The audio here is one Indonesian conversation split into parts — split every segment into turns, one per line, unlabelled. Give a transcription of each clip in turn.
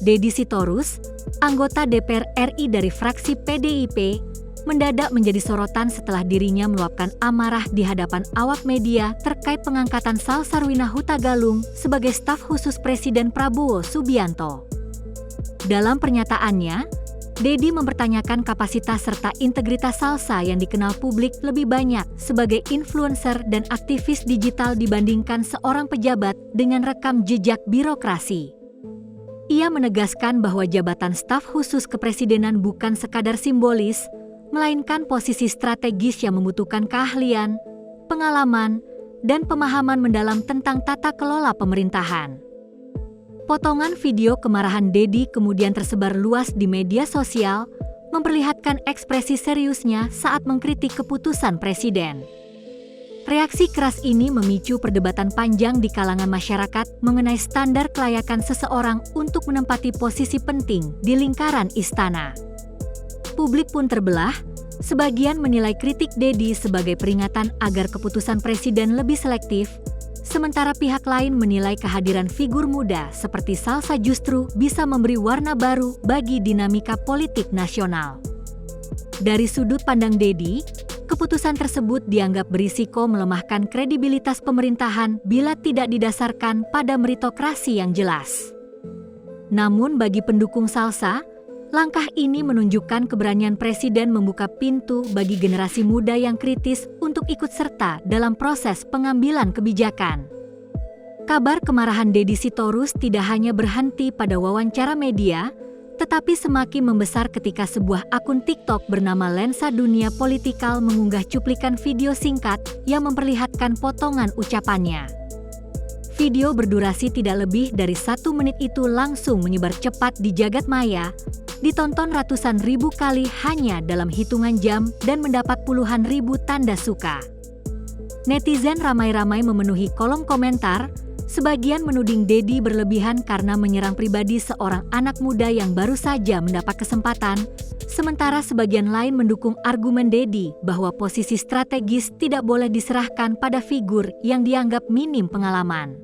Deddy Sitorus, anggota DPR RI dari fraksi PDIP, mendadak menjadi sorotan setelah dirinya meluapkan amarah di hadapan awak media terkait pengangkatan Salsa Arwina Hutagalung sebagai staf khusus Presiden Prabowo Subianto. Dalam pernyataannya, Deddy mempertanyakan kapasitas serta integritas Salsa yang dikenal publik lebih banyak sebagai influencer dan aktivis digital dibandingkan seorang pejabat dengan rekam jejak birokrasi. Ia menegaskan bahwa jabatan staf khusus kepresidenan bukan sekadar simbolis, melainkan posisi strategis yang membutuhkan keahlian, pengalaman, dan pemahaman mendalam tentang tata kelola pemerintahan. Potongan video kemarahan Deddy kemudian tersebar luas di media sosial, memperlihatkan ekspresi seriusnya saat mengkritik keputusan presiden. Reaksi keras ini memicu perdebatan panjang di kalangan masyarakat mengenai standar kelayakan seseorang untuk menempati posisi penting di lingkaran istana. Publik pun terbelah, sebagian menilai kritik Deddy sebagai peringatan agar keputusan presiden lebih selektif, sementara pihak lain menilai kehadiran figur muda seperti Salsa justru bisa memberi warna baru bagi dinamika politik nasional. Dari sudut pandang Deddy, keputusan tersebut dianggap berisiko melemahkan kredibilitas pemerintahan bila tidak didasarkan pada meritokrasi yang jelas. Namun bagi pendukung Salsa, langkah ini menunjukkan keberanian presiden membuka pintu bagi generasi muda yang kritis untuk ikut serta dalam proses pengambilan kebijakan. Kabar kemarahan Deddy Sitorus tidak hanya berhenti pada wawancara media, tetapi semakin membesar ketika sebuah akun TikTok bernama Lensa Dunia Politikal mengunggah cuplikan video singkat yang memperlihatkan potongan ucapannya. Video berdurasi tidak lebih dari 1 menit itu langsung menyebar cepat di jagat maya, ditonton ratusan ribu kali hanya dalam hitungan jam dan mendapat puluhan ribu tanda suka. Netizen ramai-ramai memenuhi kolom komentar, sebagian menuding Deddy berlebihan karena menyerang pribadi seorang anak muda yang baru saja mendapat kesempatan, sementara sebagian lain mendukung argumen Deddy bahwa posisi strategis tidak boleh diserahkan pada figur yang dianggap minim pengalaman.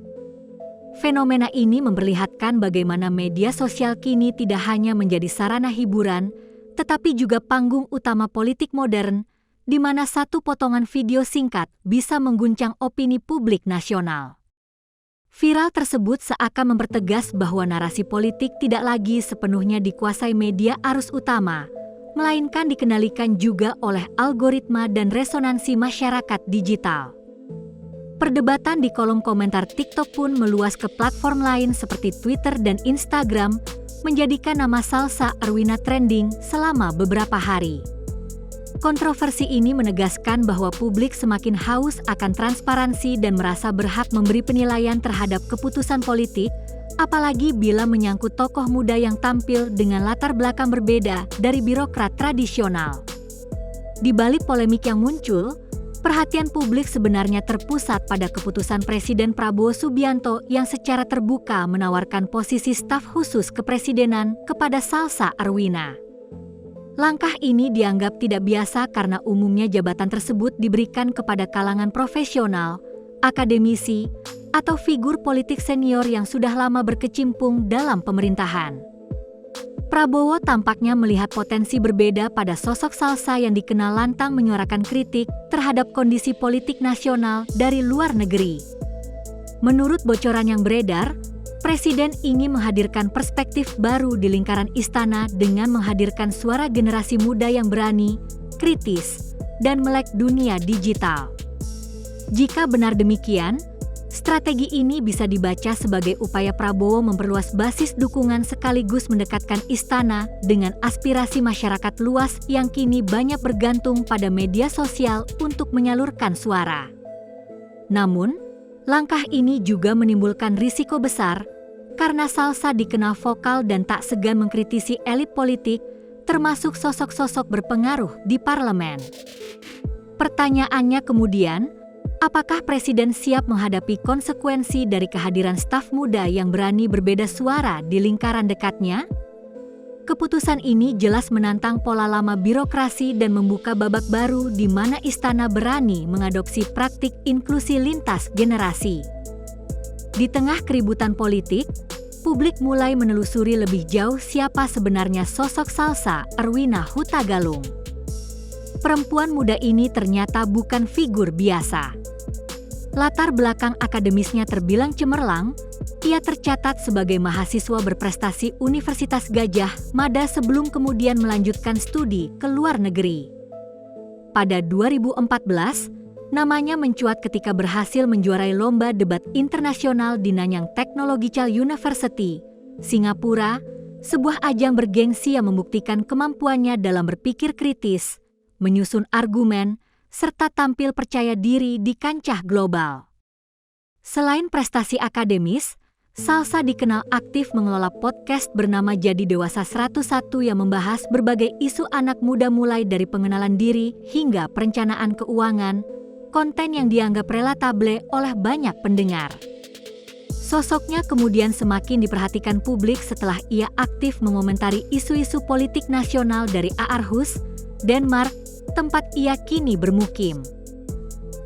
Fenomena ini memperlihatkan bagaimana media sosial kini tidak hanya menjadi sarana hiburan, tetapi juga panggung utama politik modern, di mana satu potongan video singkat bisa mengguncang opini publik nasional. Viral tersebut seakan mempertegas bahwa narasi politik tidak lagi sepenuhnya dikuasai media arus utama, melainkan dikendalikan juga oleh algoritma dan resonansi masyarakat digital. Perdebatan di kolom komentar TikTok pun meluas ke platform lain seperti Twitter dan Instagram, menjadikan nama Salsa Arwina trending selama beberapa hari. Kontroversi ini menegaskan bahwa publik semakin haus akan transparansi dan merasa berhak memberi penilaian terhadap keputusan politik, apalagi bila menyangkut tokoh muda yang tampil dengan latar belakang berbeda dari birokrat tradisional. Di balik polemik yang muncul, perhatian publik sebenarnya terpusat pada keputusan Presiden Prabowo Subianto yang secara terbuka menawarkan posisi staf khusus kepresidenan kepada Salsa Arwina. Langkah ini dianggap tidak biasa karena umumnya jabatan tersebut diberikan kepada kalangan profesional, akademisi, atau figur politik senior yang sudah lama berkecimpung dalam pemerintahan. Prabowo tampaknya melihat potensi berbeda pada sosok Salsa yang dikenal lantang menyuarakan kritik terhadap kondisi politik nasional dari luar negeri. Menurut bocoran yang beredar, Presiden ingin menghadirkan perspektif baru di lingkaran istana dengan menghadirkan suara generasi muda yang berani, kritis, dan melek dunia digital. Jika benar demikian, strategi ini bisa dibaca sebagai upaya Prabowo memperluas basis dukungan sekaligus mendekatkan istana dengan aspirasi masyarakat luas yang kini banyak bergantung pada media sosial untuk menyalurkan suara. Namun, langkah ini juga menimbulkan risiko besar karena Salsa dikenal vokal dan tak segan mengkritisi elit politik, termasuk sosok-sosok berpengaruh di parlemen. Pertanyaannya kemudian, apakah Presiden siap menghadapi konsekuensi dari kehadiran staf muda yang berani berbeda suara di lingkaran dekatnya? Keputusan ini jelas menantang pola lama birokrasi dan membuka babak baru di mana istana berani mengadopsi praktik inklusi lintas generasi. Di tengah keributan politik, publik mulai menelusuri lebih jauh siapa sebenarnya sosok Salsa Erwina Hutagalung. Perempuan muda ini ternyata bukan figur biasa. Latar belakang akademisnya terbilang cemerlang. Ia tercatat sebagai mahasiswa berprestasi Universitas Gadjah Mada sebelum kemudian melanjutkan studi ke luar negeri. Pada 2014, namanya mencuat ketika berhasil menjuarai lomba debat internasional di Nanyang Technological University, Singapura, sebuah ajang bergengsi yang membuktikan kemampuannya dalam berpikir kritis, menyusun argumen, serta tampil percaya diri di kancah global. Selain prestasi akademis, Salsa dikenal aktif mengelola podcast bernama Jadi Dewasa 101 yang membahas berbagai isu anak muda mulai dari pengenalan diri hingga perencanaan keuangan, konten yang dianggap relatable oleh banyak pendengar. Sosoknya kemudian semakin diperhatikan publik setelah ia aktif mengomentari isu-isu politik nasional dari Aarhus, Denmark, tempat ia kini bermukim.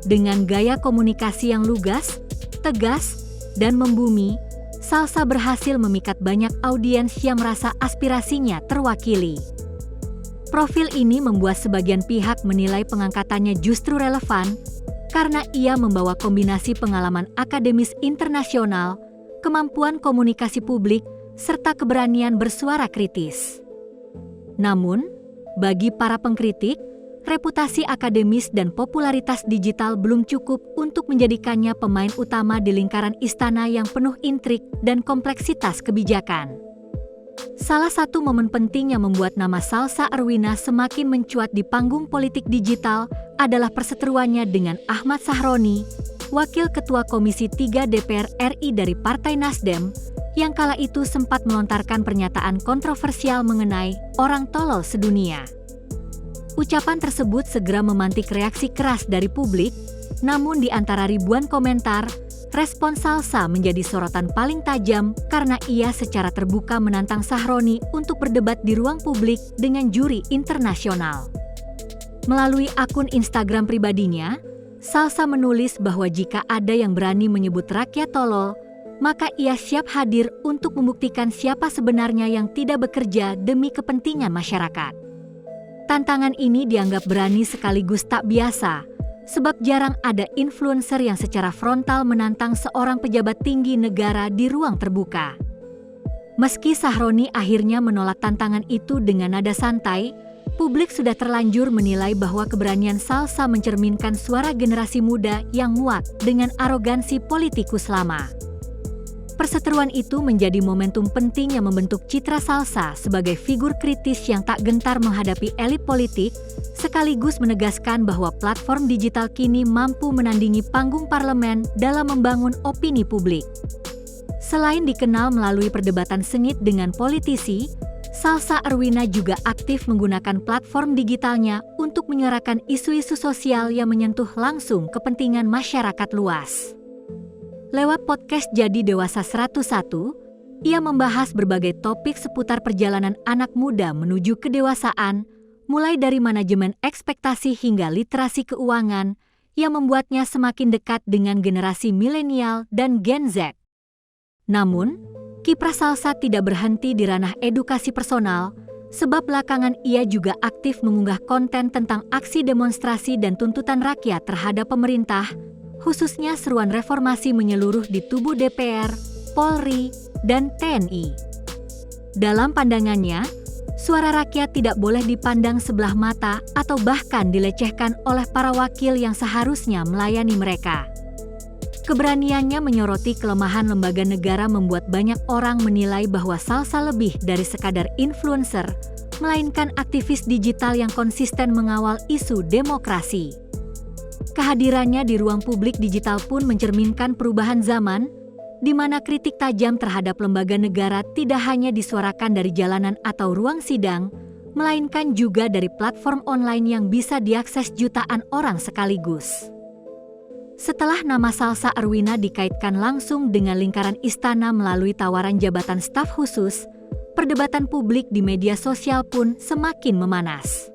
Dengan gaya komunikasi yang lugas, tegas, dan membumi, Salsa berhasil memikat banyak audiens yang merasa aspirasinya terwakili. Profil ini membuat sebagian pihak menilai pengangkatannya justru relevan karena ia membawa kombinasi pengalaman akademis internasional, kemampuan komunikasi publik, serta keberanian bersuara kritis. Namun, bagi para pengkritik, reputasi akademis dan popularitas digital belum cukup untuk menjadikannya pemain utama di lingkaran istana yang penuh intrik dan kompleksitas kebijakan. Salah satu momen penting yang membuat nama Salsa Erwina semakin mencuat di panggung politik digital adalah perseteruannya dengan Ahmad Sahroni, Wakil Ketua Komisi 3 DPR RI dari Partai Nasdem, yang kala itu sempat melontarkan pernyataan kontroversial mengenai orang tolol sedunia. Ucapan tersebut segera memantik reaksi keras dari publik, namun di antara ribuan komentar, respon Salsa menjadi sorotan paling tajam karena ia secara terbuka menantang Sahroni untuk berdebat di ruang publik dengan juri internasional. Melalui akun Instagram pribadinya, Salsa menulis bahwa jika ada yang berani menyebut rakyat tolol, maka ia siap hadir untuk membuktikan siapa sebenarnya yang tidak bekerja demi kepentingan masyarakat. Tantangan ini dianggap berani sekaligus tak biasa, sebab jarang ada influencer yang secara frontal menantang seorang pejabat tinggi negara di ruang terbuka. Meski Sahroni akhirnya menolak tantangan itu dengan nada santai, publik sudah terlanjur menilai bahwa keberanian Salsa mencerminkan suara generasi muda yang muak dengan arogansi politikus lama. Perseteruan itu menjadi momentum penting yang membentuk citra Salsa sebagai figur kritis yang tak gentar menghadapi elit politik, sekaligus menegaskan bahwa platform digital kini mampu menandingi panggung parlemen dalam membangun opini publik. Selain dikenal melalui perdebatan sengit dengan politisi, Salsa Erwina juga aktif menggunakan platform digitalnya untuk menyuarakan isu-isu sosial yang menyentuh langsung kepentingan masyarakat luas. Lewat podcast Jadi Dewasa 101, ia membahas berbagai topik seputar perjalanan anak muda menuju kedewasaan, mulai dari manajemen ekspektasi hingga literasi keuangan, yang membuatnya semakin dekat dengan generasi milenial dan Gen Z. Namun, kiprah Salsa tidak berhenti di ranah edukasi personal, sebab belakangan ia juga aktif mengunggah konten tentang aksi demonstrasi dan tuntutan rakyat terhadap pemerintah, khususnya seruan reformasi menyeluruh di tubuh DPR, Polri, dan TNI. Dalam pandangannya, suara rakyat tidak boleh dipandang sebelah mata atau bahkan dilecehkan oleh para wakil yang seharusnya melayani mereka. Keberaniannya menyoroti kelemahan lembaga negara membuat banyak orang menilai bahwa Salsa lebih dari sekadar influencer, melainkan aktivis digital yang konsisten mengawal isu demokrasi. Kehadirannya di ruang publik digital pun mencerminkan perubahan zaman, di mana kritik tajam terhadap lembaga negara tidak hanya disuarakan dari jalanan atau ruang sidang, melainkan juga dari platform online yang bisa diakses jutaan orang sekaligus. Setelah nama Salsa Erwina dikaitkan langsung dengan lingkaran istana melalui tawaran jabatan staf khusus, perdebatan publik di media sosial pun semakin memanas.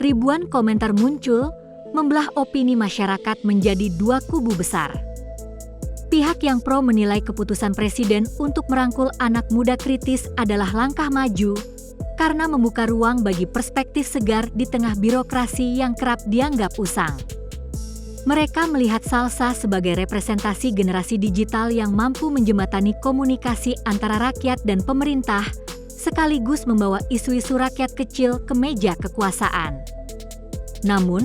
Ribuan komentar muncul, membelah opini masyarakat menjadi dua kubu besar. Pihak yang pro menilai keputusan presiden untuk merangkul anak muda kritis adalah langkah maju karena membuka ruang bagi perspektif segar di tengah birokrasi yang kerap dianggap usang. Mereka melihat Salsa sebagai representasi generasi digital yang mampu menjembatani komunikasi antara rakyat dan pemerintah, sekaligus membawa isu-isu rakyat kecil ke meja kekuasaan. Namun,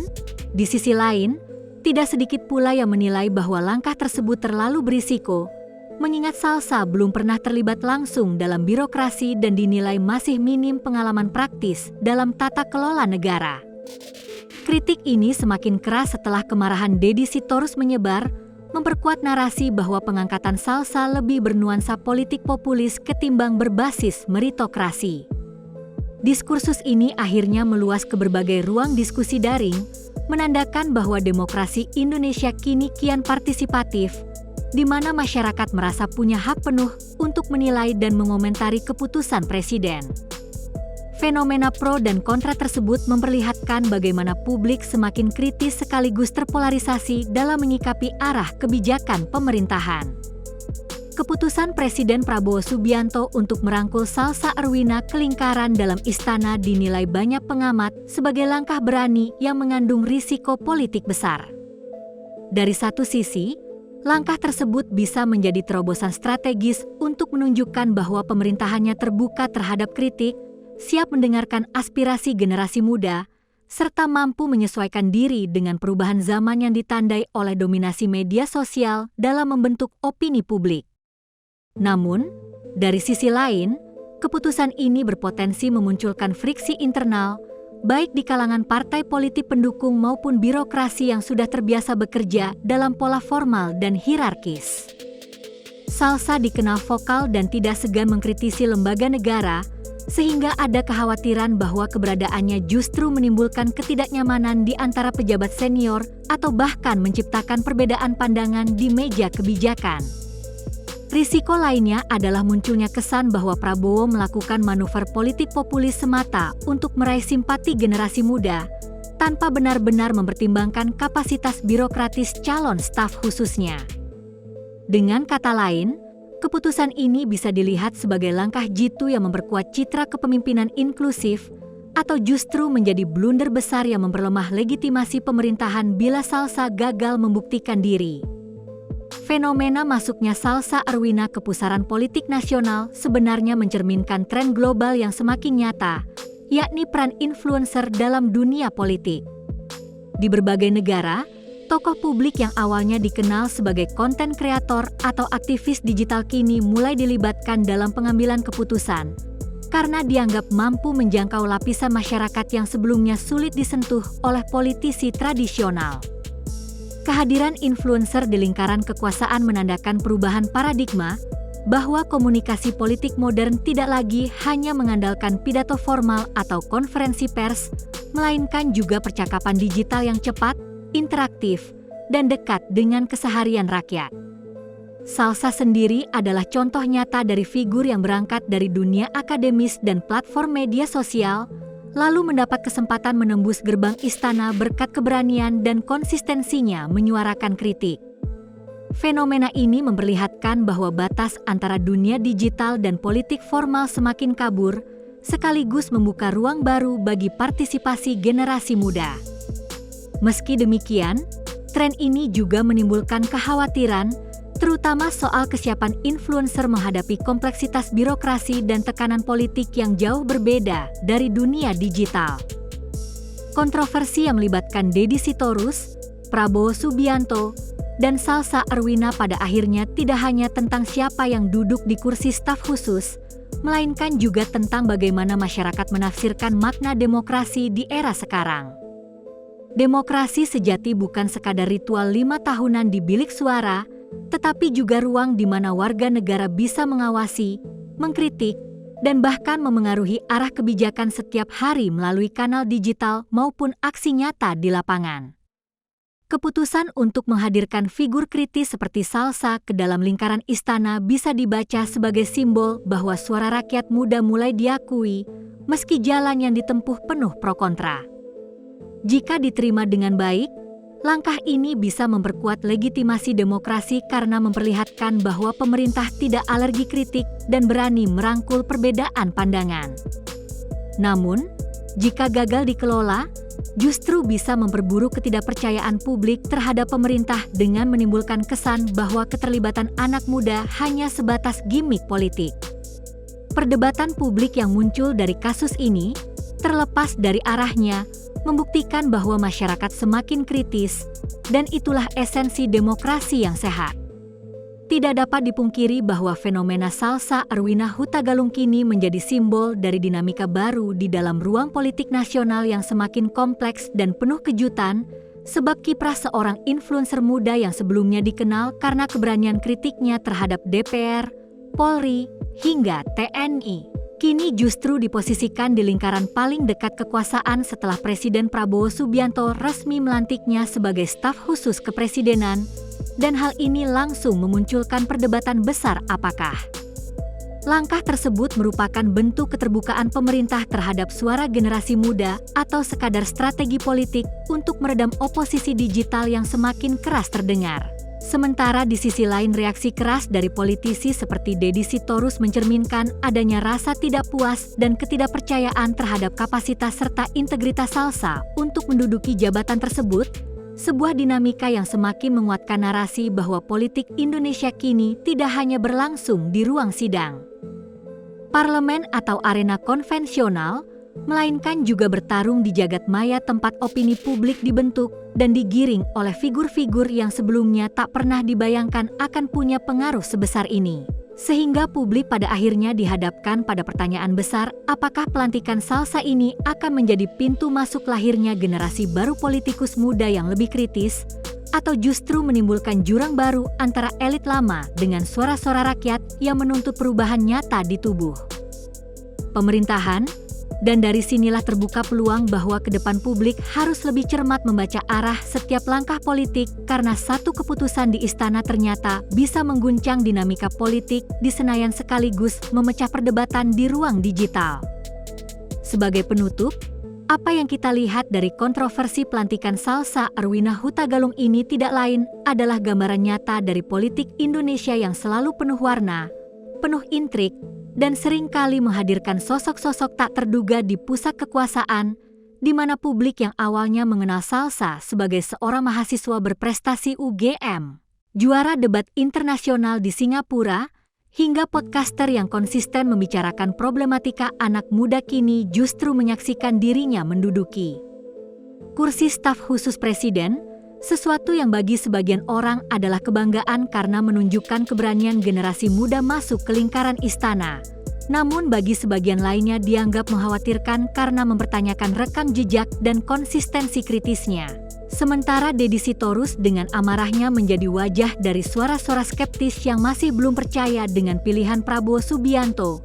di sisi lain, tidak sedikit pula yang menilai bahwa langkah tersebut terlalu berisiko, mengingat Salsa belum pernah terlibat langsung dalam birokrasi dan dinilai masih minim pengalaman praktis dalam tata kelola negara. Kritik ini semakin keras setelah kemarahan Deddy Sitorus menyebar, memperkuat narasi bahwa pengangkatan Salsa lebih bernuansa politik populis ketimbang berbasis meritokrasi. Diskursus ini akhirnya meluas ke berbagai ruang diskusi daring, menandakan bahwa demokrasi Indonesia kini kian partisipatif, di mana masyarakat merasa punya hak penuh untuk menilai dan mengomentari keputusan presiden. Fenomena pro dan kontra tersebut memperlihatkan bagaimana publik semakin kritis sekaligus terpolarisasi dalam menyikapi arah kebijakan pemerintahan. Keputusan Presiden Prabowo Subianto untuk merangkul Salsa Arwina ke lingkaran dalam istana dinilai banyak pengamat sebagai langkah berani yang mengandung risiko politik besar. Dari satu sisi, langkah tersebut bisa menjadi terobosan strategis untuk menunjukkan bahwa pemerintahannya terbuka terhadap kritik, siap mendengarkan aspirasi generasi muda, serta mampu menyesuaikan diri dengan perubahan zaman yang ditandai oleh dominasi media sosial dalam membentuk opini publik. Namun, dari sisi lain, keputusan ini berpotensi memunculkan friksi internal, baik di kalangan partai politik pendukung maupun birokrasi yang sudah terbiasa bekerja dalam pola formal dan hierarkis. Salsa dikenal vokal dan tidak segan mengkritisi lembaga negara, sehingga ada kekhawatiran bahwa keberadaannya justru menimbulkan ketidaknyamanan di antara pejabat senior atau bahkan menciptakan perbedaan pandangan di meja kebijakan. Risiko lainnya adalah munculnya kesan bahwa Prabowo melakukan manuver politik populis semata untuk meraih simpati generasi muda, tanpa benar-benar mempertimbangkan kapasitas birokratis calon staf khususnya. Dengan kata lain, keputusan ini bisa dilihat sebagai langkah jitu yang memperkuat citra kepemimpinan inklusif atau justru menjadi blunder besar yang memperlemah legitimasi pemerintahan bila Salsa gagal membuktikan diri. Fenomena masuknya Salsa Arwina ke pusaran politik nasional sebenarnya mencerminkan tren global yang semakin nyata, yakni peran influencer dalam dunia politik. Di berbagai negara, tokoh publik yang awalnya dikenal sebagai konten kreator atau aktivis digital kini mulai dilibatkan dalam pengambilan keputusan karena dianggap mampu menjangkau lapisan masyarakat yang sebelumnya sulit disentuh oleh politisi tradisional. Kehadiran influencer di lingkaran kekuasaan menandakan perubahan paradigma bahwa komunikasi politik modern tidak lagi hanya mengandalkan pidato formal atau konferensi pers, melainkan juga percakapan digital yang cepat, interaktif, dan dekat dengan keseharian rakyat. Salsa sendiri adalah contoh nyata dari figur yang berangkat dari dunia akademis dan platform media sosial, lalu mendapat kesempatan menembus gerbang istana berkat keberanian dan konsistensinya menyuarakan kritik. Fenomena ini memperlihatkan bahwa batas antara dunia digital dan politik formal semakin kabur, sekaligus membuka ruang baru bagi partisipasi generasi muda. Meski demikian, tren ini juga menimbulkan kekhawatiran, terutama soal kesiapan influencer menghadapi kompleksitas birokrasi dan tekanan politik yang jauh berbeda dari dunia digital. Kontroversi yang melibatkan Deddy Sitorus, Prabowo Subianto, dan Salsa Arwina pada akhirnya tidak hanya tentang siapa yang duduk di kursi staf khusus, melainkan juga tentang bagaimana masyarakat menafsirkan makna demokrasi di era sekarang. Demokrasi sejati bukan sekadar ritual 5 tahunan di bilik suara, tetapi juga ruang di mana warga negara bisa mengawasi, mengkritik, dan bahkan memengaruhi arah kebijakan setiap hari melalui kanal digital maupun aksi nyata di lapangan. Keputusan untuk menghadirkan figur kritis seperti Salsa ke dalam lingkaran istana bisa dibaca sebagai simbol bahwa suara rakyat muda mulai diakui, meski jalan yang ditempuh penuh pro kontra. Jika diterima dengan baik, Langkah ini bisa memperkuat legitimasi demokrasi karena memperlihatkan bahwa pemerintah tidak alergi kritik dan berani merangkul perbedaan pandangan. Namun, jika gagal dikelola, justru bisa memperburuk ketidakpercayaan publik terhadap pemerintah dengan menimbulkan kesan bahwa keterlibatan anak muda hanya sebatas gimmick politik. Perdebatan publik yang muncul dari kasus ini, terlepas dari arahnya, membuktikan bahwa masyarakat semakin kritis, dan itulah esensi demokrasi yang sehat. Tidak dapat dipungkiri bahwa fenomena Salsa Arwina Hutagalung kini menjadi simbol dari dinamika baru di dalam ruang politik nasional yang semakin kompleks dan penuh kejutan, sebab kiprah seorang influencer muda yang sebelumnya dikenal karena keberanian kritiknya terhadap DPR, Polri, hingga TNI. Kini justru diposisikan di lingkaran paling dekat kekuasaan setelah Presiden Prabowo Subianto resmi melantiknya sebagai staf khusus kepresidenan, dan hal ini langsung memunculkan perdebatan besar apakah langkah tersebut merupakan bentuk keterbukaan pemerintah terhadap suara generasi muda atau sekadar strategi politik untuk meredam oposisi digital yang semakin keras terdengar. Sementara di sisi lain reaksi keras dari politisi seperti Deddy Sitorus mencerminkan adanya rasa tidak puas dan ketidakpercayaan terhadap kapasitas serta integritas Salsa untuk menduduki jabatan tersebut, sebuah dinamika yang semakin menguatkan narasi bahwa politik Indonesia kini tidak hanya berlangsung di ruang sidang, parlemen atau arena konvensional, melainkan juga bertarung di jagat maya tempat opini publik dibentuk dan digiring oleh figur-figur yang sebelumnya tak pernah dibayangkan akan punya pengaruh sebesar ini. Sehingga publik pada akhirnya dihadapkan pada pertanyaan besar, apakah pelantikan Salsa ini akan menjadi pintu masuk lahirnya generasi baru politikus muda yang lebih kritis, atau justru menimbulkan jurang baru antara elit lama dengan suara-suara rakyat yang menuntut perubahan nyata di tubuh pemerintahan. Dan dari sinilah terbuka peluang bahwa ke depan publik harus lebih cermat membaca arah setiap langkah politik karena satu keputusan di istana ternyata bisa mengguncang dinamika politik di Senayan sekaligus memecah perdebatan di ruang digital. Sebagai penutup, apa yang kita lihat dari kontroversi pelantikan Salsa Arwina Hutagalung ini tidak lain adalah gambaran nyata dari politik Indonesia yang selalu penuh warna, penuh intrik, dan seringkali menghadirkan sosok-sosok tak terduga di pusat kekuasaan, di mana publik yang awalnya mengenal Salsa sebagai seorang mahasiswa berprestasi UGM, juara debat internasional di Singapura, hingga podcaster yang konsisten membicarakan problematika anak muda kini justru menyaksikan dirinya menduduki kursi staf khusus presiden, sesuatu yang bagi sebagian orang adalah kebanggaan karena menunjukkan keberanian generasi muda masuk ke lingkaran istana. Namun bagi sebagian lainnya dianggap mengkhawatirkan karena mempertanyakan rekam jejak dan konsistensi kritisnya. Sementara Deddy Sitorus dengan amarahnya menjadi wajah dari suara-suara skeptis yang masih belum percaya dengan pilihan Prabowo Subianto.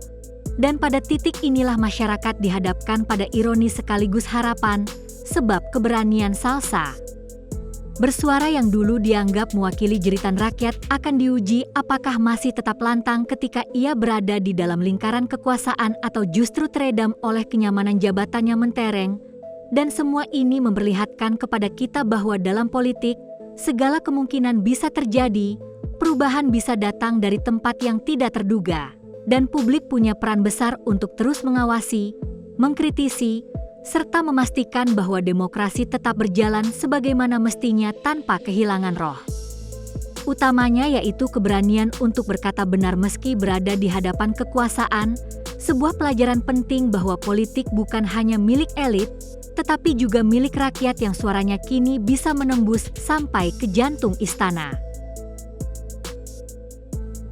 Dan pada titik inilah masyarakat dihadapkan pada ironi sekaligus harapan, sebab keberanian Salsa bersuara yang dulu dianggap mewakili jeritan rakyat akan diuji apakah masih tetap lantang ketika ia berada di dalam lingkaran kekuasaan atau justru teredam oleh kenyamanan jabatannya mentereng. Dan semua ini memperlihatkan kepada kita bahwa dalam politik, segala kemungkinan bisa terjadi, perubahan bisa datang dari tempat yang tidak terduga, dan publik punya peran besar untuk terus mengawasi, mengkritisi, serta memastikan bahwa demokrasi tetap berjalan sebagaimana mestinya tanpa kehilangan roh utamanya, yaitu keberanian untuk berkata benar meski berada di hadapan kekuasaan, sebuah pelajaran penting bahwa politik bukan hanya milik elit, tetapi juga milik rakyat yang suaranya kini bisa menembus sampai ke jantung istana.